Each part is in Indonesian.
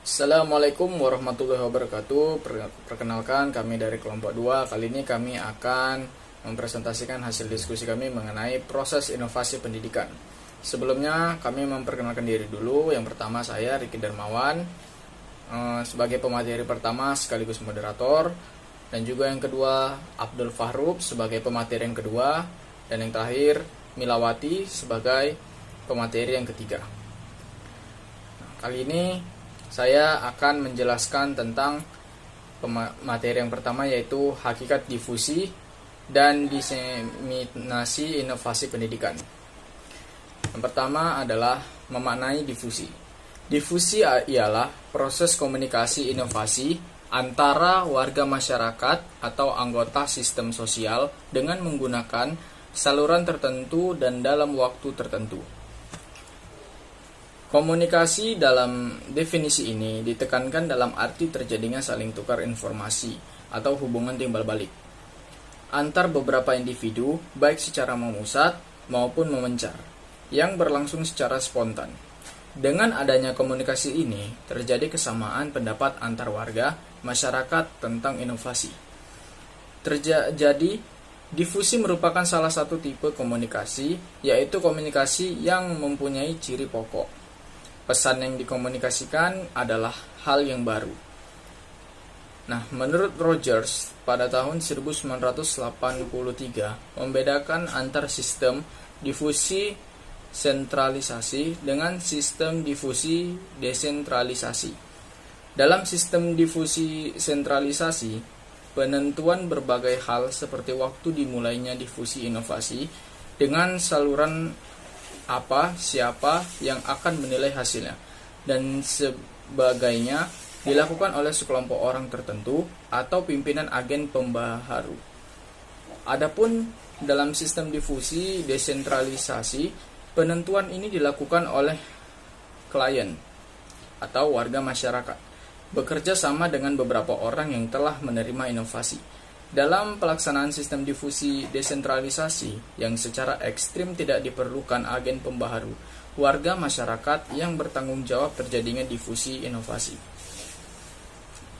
Assalamualaikum warahmatullahi wabarakatuh. Perkenalkan, kami dari kelompok 2. Kali ini kami akan mempresentasikan hasil diskusi kami mengenai proses inovasi pendidikan. Sebelumnya kami memperkenalkan diri dulu. Yang pertama, saya Riki Darmawan sebagai pemateri pertama sekaligus moderator, dan juga yang kedua Abdul Fahrub sebagai pemateri yang kedua, dan yang terakhir Milawati sebagai pemateri yang ketiga. Kali ini saya akan menjelaskan tentang materi yang pertama, yaitu hakikat difusi dan diseminasi inovasi pendidikan. Yang pertama adalah memaknai difusi. Difusi ialah proses komunikasi inovasi antara warga masyarakat atau anggota sistem sosial dengan menggunakan saluran tertentu dan dalam waktu tertentu. Komunikasi dalam definisi ini ditekankan dalam arti terjadinya saling tukar informasi atau hubungan timbal balik antar beberapa individu, baik secara memusat maupun memencar, yang berlangsung secara spontan. Dengan adanya komunikasi ini, terjadi kesamaan pendapat antar warga masyarakat tentang inovasi. Terjadi difusi merupakan salah satu tipe komunikasi, yaitu komunikasi yang mempunyai ciri pokok. Pesan yang dikomunikasikan adalah hal yang baru. Nah, menurut Rogers, pada tahun 1983 membedakan antar sistem difusi sentralisasi dengan sistem difusi desentralisasi. Dalam sistem difusi sentralisasi, penentuan berbagai hal seperti waktu dimulainya difusi inovasi dengan saluran apa, siapa yang akan menilai hasilnya, dan sebagainya dilakukan oleh sekelompok orang tertentu atau pimpinan agen pembaharu. Adapun dalam sistem difusi desentralisasi, penentuan ini dilakukan oleh klien atau warga masyarakat, bekerja sama dengan beberapa orang yang telah menerima inovasi. Dalam pelaksanaan sistem difusi desentralisasi yang secara ekstrim tidak diperlukan agen pembaharu, warga masyarakat yang bertanggung jawab terjadinya difusi inovasi.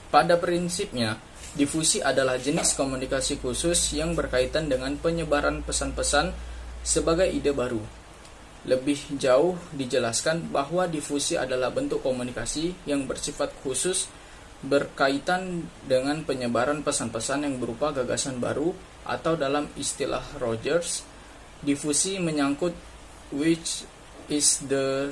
Pada prinsipnya, difusi adalah jenis komunikasi khusus yang berkaitan dengan penyebaran pesan-pesan sebagai ide baru. Lebih jauh dijelaskan bahwa difusi adalah bentuk komunikasi yang bersifat khusus berkaitan dengan penyebaran pesan-pesan yang berupa gagasan baru, atau dalam istilah Rogers, difusi menyangkut which is the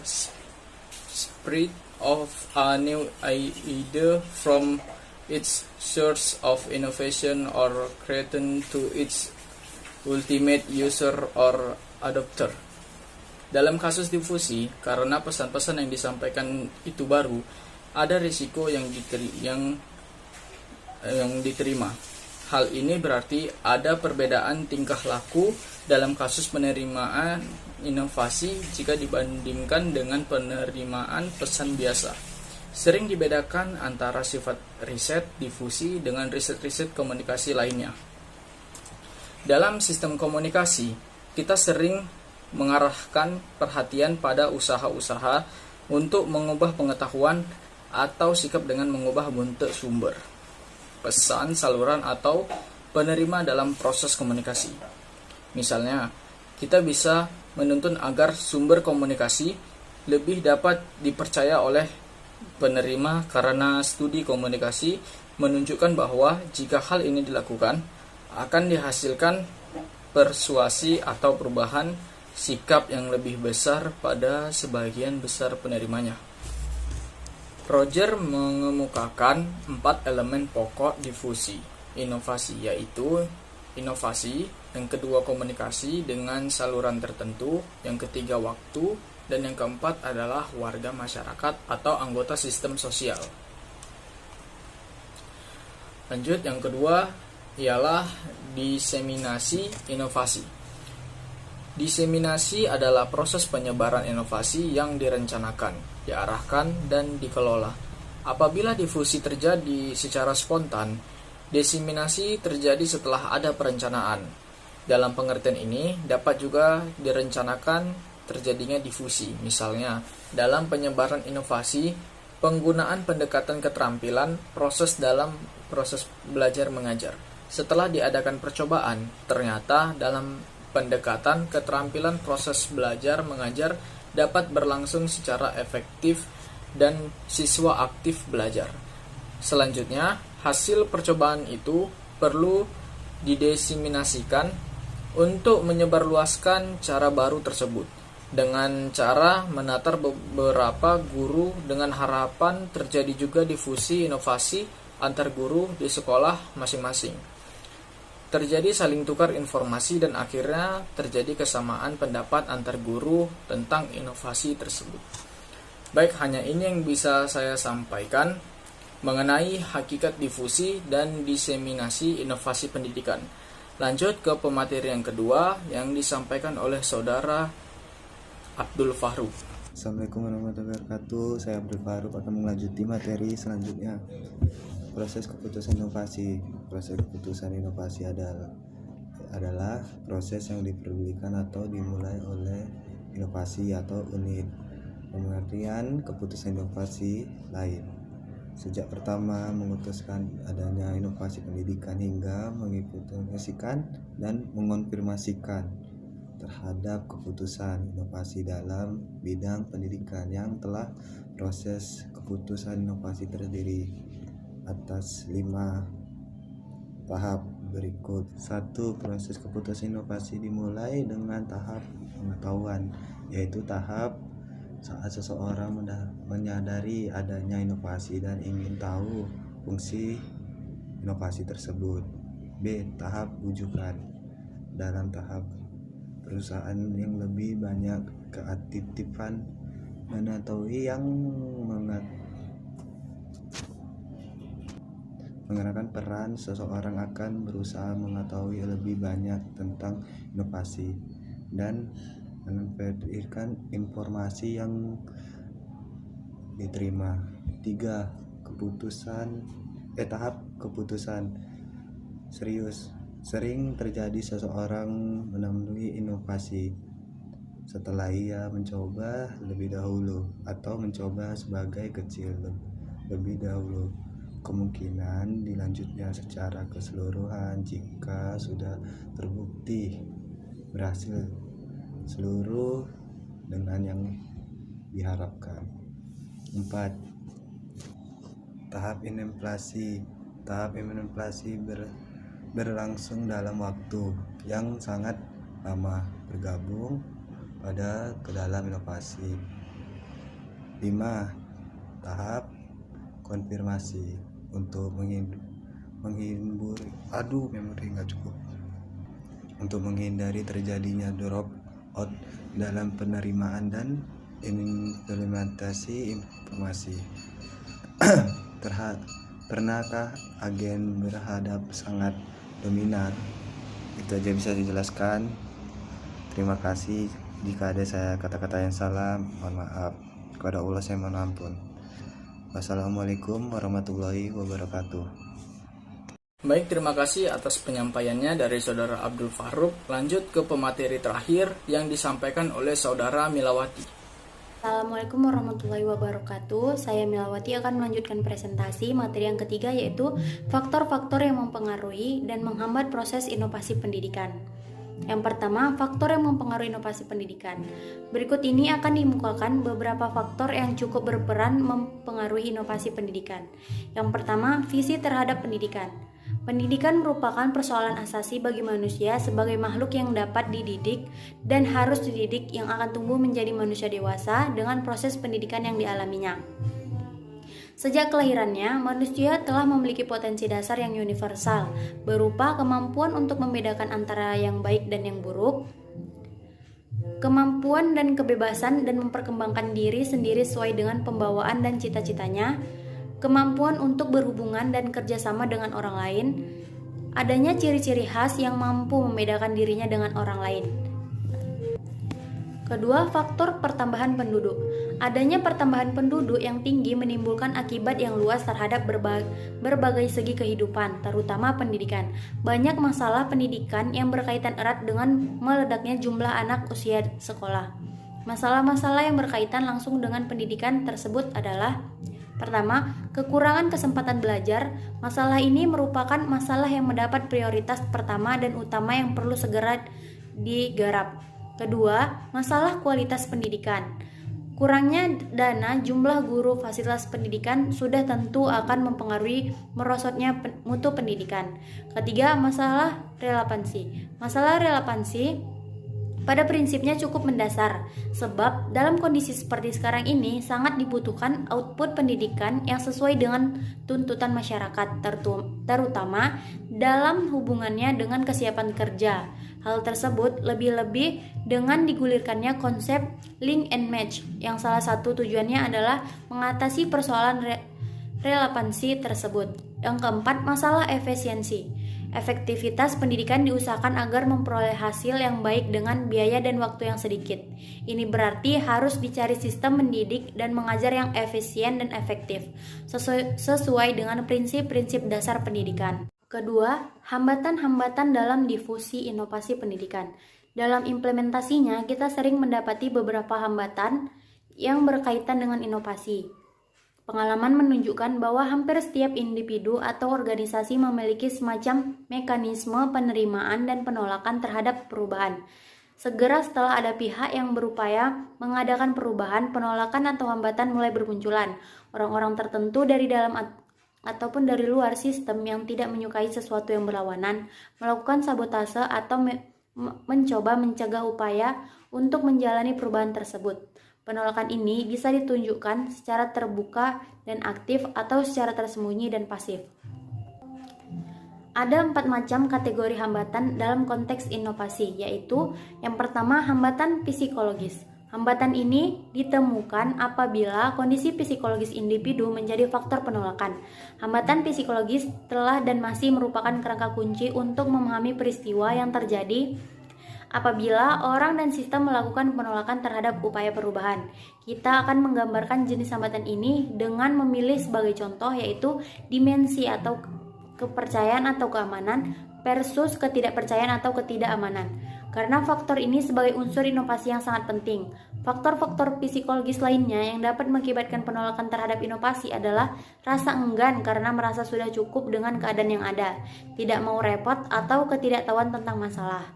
spread of a new idea from its source of innovation or creation to its ultimate user or adopter. Dalam kasus difusi, karena pesan-pesan yang disampaikan itu baru, ada risiko yang diterima. Hal ini berarti ada perbedaan tingkah laku dalam kasus penerimaan inovasi jika dibandingkan dengan penerimaan pesan biasa. Sering dibedakan antara sifat riset difusi dengan riset-riset komunikasi lainnya. Dalam sistem komunikasi, kita sering mengarahkan perhatian pada usaha-usaha untuk mengubah pengetahuan atau sikap dengan mengubah bentuk sumber, pesan, saluran, atau penerima dalam proses komunikasi. Misalnya, kita bisa menuntun agar sumber komunikasi lebih dapat dipercaya oleh penerima karena studi komunikasi menunjukkan bahwa jika hal ini dilakukan, akan dihasilkan persuasi atau perubahan sikap yang lebih besar pada sebagian besar penerimanya. Roger mengemukakan 4 elemen pokok difusi inovasi, yaitu inovasi, yang kedua komunikasi dengan saluran tertentu, yang ketiga waktu, dan yang keempat adalah warga masyarakat atau anggota sistem sosial. Lanjut, yang kedua ialah diseminasi inovasi. Diseminasi adalah proses penyebaran inovasi yang direncanakan, diarahkan, dan dikelola. Apabila difusi terjadi secara spontan, diseminasi terjadi setelah ada perencanaan. Dalam pengertian ini, dapat juga direncanakan terjadinya difusi. Misalnya, dalam penyebaran inovasi, Penggunaan pendekatan keterampilan proses dalam proses belajar mengajar. Setelah diadakan percobaan, ternyata dalam pendekatan keterampilan proses belajar mengajar dapat berlangsung secara efektif dan siswa aktif belajar. Selanjutnya, hasil percobaan itu perlu didesiminasikan untuk menyebarluaskan cara baru tersebut dengan cara menatar beberapa guru dengan harapan terjadi juga difusi inovasi antar guru di sekolah masing-masing. Terjadi saling tukar informasi dan akhirnya terjadi kesamaan pendapat antar guru tentang inovasi tersebut. Baik, hanya ini yang bisa saya sampaikan mengenai hakikat difusi dan diseminasi inovasi pendidikan. Lanjut ke pemateri yang kedua yang disampaikan oleh Saudara Abdul Fahruk. Assalamualaikum warahmatullahi wabarakatuh. Saya Abdul Fahruk akan melanjuti materi selanjutnya. Proses keputusan inovasi. Proses keputusan inovasi adalah proses yang diperlukan atau dimulai oleh inovasi atau unit. Pengertian keputusan inovasi lain. Sejak pertama memutuskan adanya inovasi pendidikan hingga mengimplementasikan dan mengonfirmasikan terhadap keputusan inovasi dalam bidang pendidikan yang telah proses keputusan inovasi terdiri atas 5 tahap berikut. 1. Proses keputusan inovasi dimulai dengan tahap pengetahuan, yaitu tahap saat seseorang menyadari adanya inovasi dan ingin tahu fungsi inovasi tersebut. B. Tahap rujukan. Dalam tahap perusahaan yang lebih banyak keaktifan mengetahui yang mengenalkan peran seseorang akan berusaha mengetahui lebih banyak tentang inovasi dan menverifikasi informasi yang diterima. 3. Tahap keputusan serius. Sering terjadi seseorang menemui inovasi setelah ia mencoba lebih dahulu atau mencoba sebagai kecil lebih dahulu. Kemungkinan dilanjutnya secara keseluruhan jika sudah terbukti berhasil seluruh dengan yang diharapkan. 4. Tahap implementasi. Tahap implementasi berlangsung dalam waktu yang sangat lama bergabung ke dalam inovasi. 5. Tahap konfirmasi untuk menghindari terjadinya drop out dalam penerimaan dan implementasi informasi. Pernahkah agen berhadap sangat dominan? Itu aja bisa dijelaskan. Terima kasih. Jika ada saya kata-kata yang salah, mohon maaf. Kepada Allah saya mohon ampun. Wassalamualaikum warahmatullahi wabarakatuh. Baik, terima kasih atas penyampaiannya dari Saudara Abdul Fahruk. Lanjut ke pemateri terakhir yang disampaikan oleh Saudara Milawati. Assalamualaikum warahmatullahi wabarakatuh. Saya Milawati akan melanjutkan presentasi materi yang ketiga, yaitu faktor-faktor yang mempengaruhi dan menghambat proses inovasi pendidikan. Yang pertama, faktor yang mempengaruhi inovasi pendidikan. Berikut ini akan dimukakan beberapa faktor yang cukup berperan mempengaruhi inovasi pendidikan. Yang pertama, visi terhadap pendidikan. Pendidikan merupakan persoalan asasi bagi manusia sebagai makhluk yang dapat dididik dan harus dididik yang akan tumbuh menjadi manusia dewasa dengan proses pendidikan yang dialaminya. Sejak kelahirannya, manusia telah memiliki potensi dasar yang universal, berupa kemampuan untuk membedakan antara yang baik dan yang buruk, kemampuan dan kebebasan dan memperkembangkan diri sendiri sesuai dengan pembawaan dan cita-citanya, kemampuan untuk berhubungan dan kerjasama dengan orang lain, adanya ciri-ciri khas yang mampu membedakan dirinya dengan orang lain. Kedua, faktor pertambahan penduduk. Adanya pertambahan penduduk yang tinggi menimbulkan akibat yang luas terhadap berbagai segi kehidupan, terutama pendidikan. Banyak masalah pendidikan yang berkaitan erat dengan meledaknya jumlah anak usia sekolah. Masalah-masalah yang berkaitan langsung dengan pendidikan tersebut adalah Pertama, kekurangan kesempatan belajar. Masalah ini merupakan masalah yang mendapat prioritas pertama dan utama yang perlu segera digarap. Kedua, masalah kualitas pendidikan. Kurangnya dana, jumlah guru, fasilitas pendidikan sudah tentu akan mempengaruhi merosotnya mutu pendidikan. Ketiga, masalah relevansi. Masalah relevansi pada prinsipnya cukup mendasar, sebab dalam kondisi seperti sekarang ini sangat dibutuhkan output pendidikan yang sesuai dengan tuntutan masyarakat, terutama dalam hubungannya dengan kesiapan kerja. Hal tersebut lebih-lebih dengan digulirkannya konsep link and match, yang salah satu tujuannya adalah mengatasi persoalan relevansi tersebut. Yang keempat, masalah efisiensi. Efektivitas pendidikan diusahakan agar memperoleh hasil yang baik dengan biaya dan waktu yang sedikit. Ini berarti harus dicari sistem mendidik dan mengajar yang efisien dan efektif, sesuai dengan prinsip-prinsip dasar pendidikan. Kedua, hambatan-hambatan dalam difusi inovasi pendidikan. Dalam implementasinya, kita sering mendapati beberapa hambatan yang berkaitan dengan inovasi. Pengalaman menunjukkan bahwa hampir setiap individu atau organisasi memiliki semacam mekanisme penerimaan dan penolakan terhadap perubahan. Segera setelah ada pihak yang berupaya mengadakan perubahan, penolakan atau hambatan mulai bermunculan. Orang-orang tertentu dari dalam ataupun dari luar sistem yang tidak menyukai sesuatu yang berlawanan, melakukan sabotase atau mencoba mencegah upaya untuk menjalani perubahan tersebut. Penolakan ini bisa ditunjukkan secara terbuka dan aktif atau secara tersembunyi dan pasif. Ada 4 macam kategori hambatan dalam konteks inovasi, yaitu yang pertama, hambatan psikologis. Hambatan ini ditemukan apabila kondisi psikologis individu menjadi faktor penolakan. Hambatan psikologis telah dan masih merupakan kerangka kunci untuk memahami peristiwa yang terjadi apabila orang dan sistem melakukan penolakan terhadap upaya perubahan. Kita akan menggambarkan jenis hambatan ini dengan memilih sebagai contoh, yaitu dimensi atau kepercayaan atau keamanan versus ketidakpercayaan atau ketidakamanan. Karena faktor ini sebagai unsur inovasi yang sangat penting. Faktor-faktor psikologis lainnya yang dapat mengakibatkan penolakan terhadap inovasi adalah rasa enggan karena merasa sudah cukup dengan keadaan yang ada, tidak mau repot, atau ketidaktahuan tentang masalah.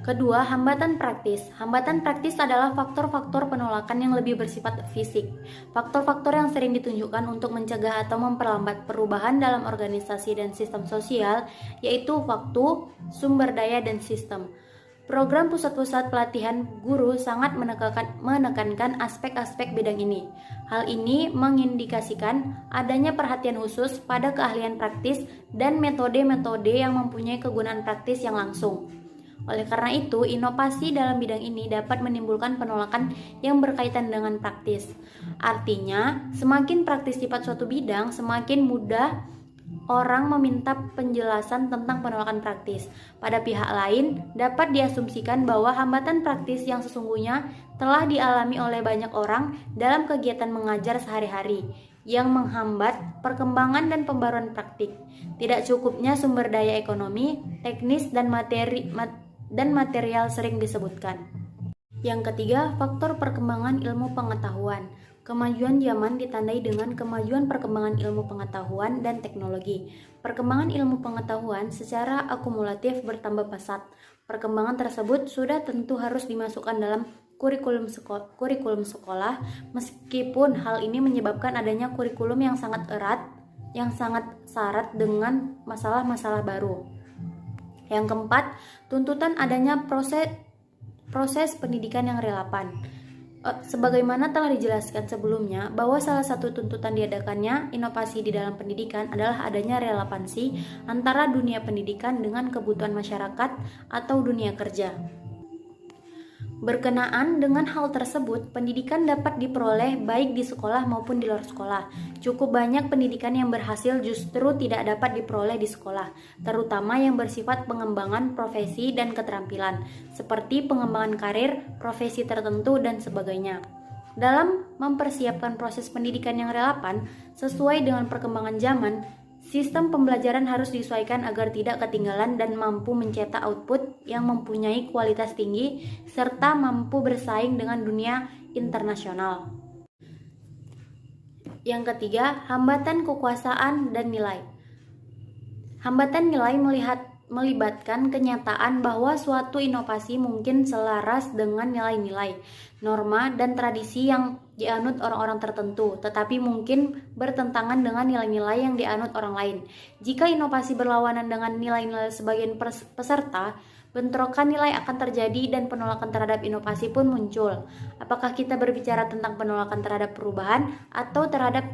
Kedua, hambatan praktis. Hambatan praktis adalah faktor-faktor penolakan yang lebih bersifat fisik. Faktor-faktor yang sering ditunjukkan untuk mencegah atau memperlambat perubahan dalam organisasi dan sistem sosial, yaitu waktu, sumber daya, dan sistem. Program pusat-pusat pelatihan guru sangat menekankan aspek-aspek bidang ini. Hal ini mengindikasikan adanya perhatian khusus pada keahlian praktis dan metode-metode yang mempunyai kegunaan praktis yang langsung. Oleh karena itu, inovasi dalam bidang ini dapat menimbulkan penolakan yang berkaitan dengan praktis. Artinya, semakin praktis sifat suatu bidang, semakin mudah orang meminta penjelasan tentang penolakan praktis. Pada pihak lain, dapat diasumsikan bahwa hambatan praktis yang sesungguhnya telah dialami oleh banyak orang dalam kegiatan mengajar sehari-hari, yang menghambat perkembangan dan pembaruan praktik. Tidak cukupnya sumber daya ekonomi, teknis, dan material sering disebutkan. Yang ketiga, faktor perkembangan ilmu pengetahuan. Kemajuan zaman ditandai dengan kemajuan perkembangan ilmu pengetahuan dan teknologi. Perkembangan ilmu pengetahuan secara akumulatif bertambah pesat. Perkembangan tersebut sudah tentu harus dimasukkan dalam kurikulum sekolah, meskipun hal ini menyebabkan adanya kurikulum yang sangat erat, yang sangat syarat dengan masalah-masalah baru. Yang keempat, tuntutan adanya proses pendidikan yang relevan. Sebagaimana telah dijelaskan sebelumnya, bahwa salah satu tuntutan diadakannya inovasi di dalam pendidikan adalah adanya relevansi antara dunia pendidikan dengan kebutuhan masyarakat atau dunia kerja. Berkenaan dengan hal tersebut, pendidikan dapat diperoleh baik di sekolah maupun di luar sekolah. Cukup banyak pendidikan yang berhasil justru tidak dapat diperoleh di sekolah, terutama yang bersifat pengembangan profesi dan keterampilan, seperti pengembangan karir, profesi tertentu, dan sebagainya. Dalam mempersiapkan proses pendidikan yang relevan sesuai dengan perkembangan zaman, sistem pembelajaran harus disesuaikan agar tidak ketinggalan dan mampu mencetak output yang mempunyai kualitas tinggi serta mampu bersaing dengan dunia internasional. Yang ketiga, hambatan kekuasaan dan nilai. Hambatan nilai melibatkan kenyataan bahwa suatu inovasi mungkin selaras dengan nilai-nilai, norma, dan tradisi yang dianut orang-orang tertentu, tetapi mungkin bertentangan dengan nilai-nilai yang dianut orang lain. Jika inovasi berlawanan dengan nilai-nilai sebagian peserta, bentrokan nilai akan terjadi dan penolakan terhadap inovasi pun muncul. Apakah kita berbicara tentang penolakan terhadap perubahan atau terhadap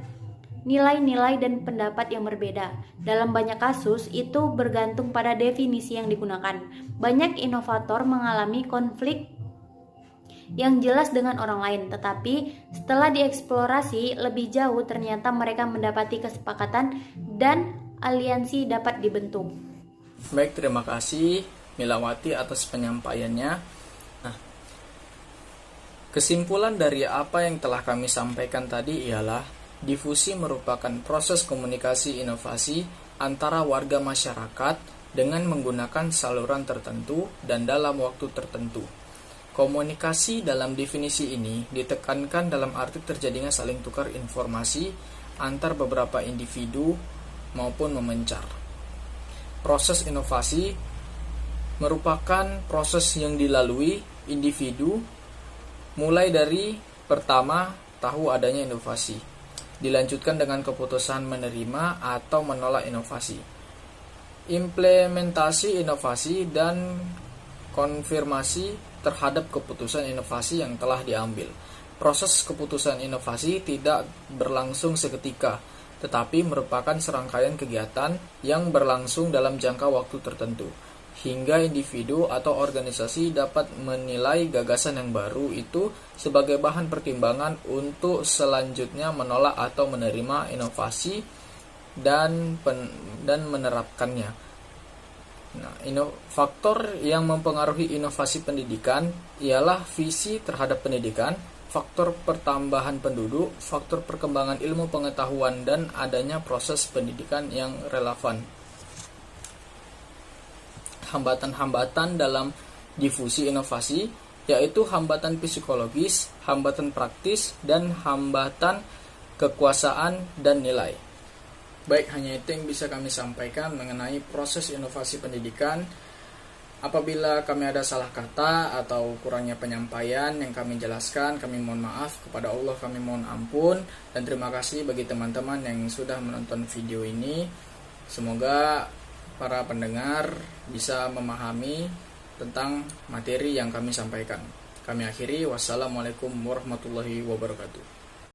nilai-nilai dan pendapat yang berbeda? Dalam banyak kasus, itu bergantung pada definisi yang digunakan. Banyak inovator mengalami konflik yang jelas dengan orang lain, tetapi setelah dieksplorasi lebih jauh, ternyata mereka mendapati kesepakatan dan aliansi dapat dibentuk. Baik, terima kasih Milawati atas penyampaiannya. Nah, kesimpulan dari apa yang telah kami sampaikan tadi ialah difusi merupakan proses komunikasi inovasi antara warga masyarakat dengan menggunakan saluran tertentu dan dalam waktu tertentu. Komunikasi dalam definisi ini ditekankan dalam arti terjadinya saling tukar informasi antar beberapa individu maupun memencar. Proses inovasi merupakan proses yang dilalui individu mulai dari pertama tahu adanya inovasi, dilanjutkan dengan keputusan menerima atau menolak inovasi, implementasi inovasi, dan konfirmasi terhadap keputusan inovasi yang telah diambil. Proses keputusan inovasi tidak berlangsung seketika, tetapi merupakan serangkaian kegiatan yang berlangsung dalam jangka waktu tertentu, hingga individu atau organisasi dapat menilai gagasan yang baru itu sebagai bahan pertimbangan untuk selanjutnya menolak atau menerima inovasi dan menerapkannya. Nah, faktor yang mempengaruhi inovasi pendidikan ialah visi terhadap pendidikan, faktor pertambahan penduduk, faktor perkembangan ilmu pengetahuan, dan adanya proses pendidikan yang relevan. Hambatan-hambatan dalam difusi inovasi yaitu hambatan psikologis, hambatan praktis, dan hambatan kekuasaan dan nilai. Baik, hanya itu yang bisa kami sampaikan mengenai proses inovasi pendidikan. Apabila kami ada salah kata atau kurangnya penyampaian yang kami jelaskan, kami mohon maaf. Kepada Allah kami mohon ampun. Dan terima kasih bagi teman-teman yang sudah menonton video ini. Semoga para pendengar bisa memahami tentang materi yang kami sampaikan. Kami akhiri, wassalamualaikum warahmatullahi wabarakatuh.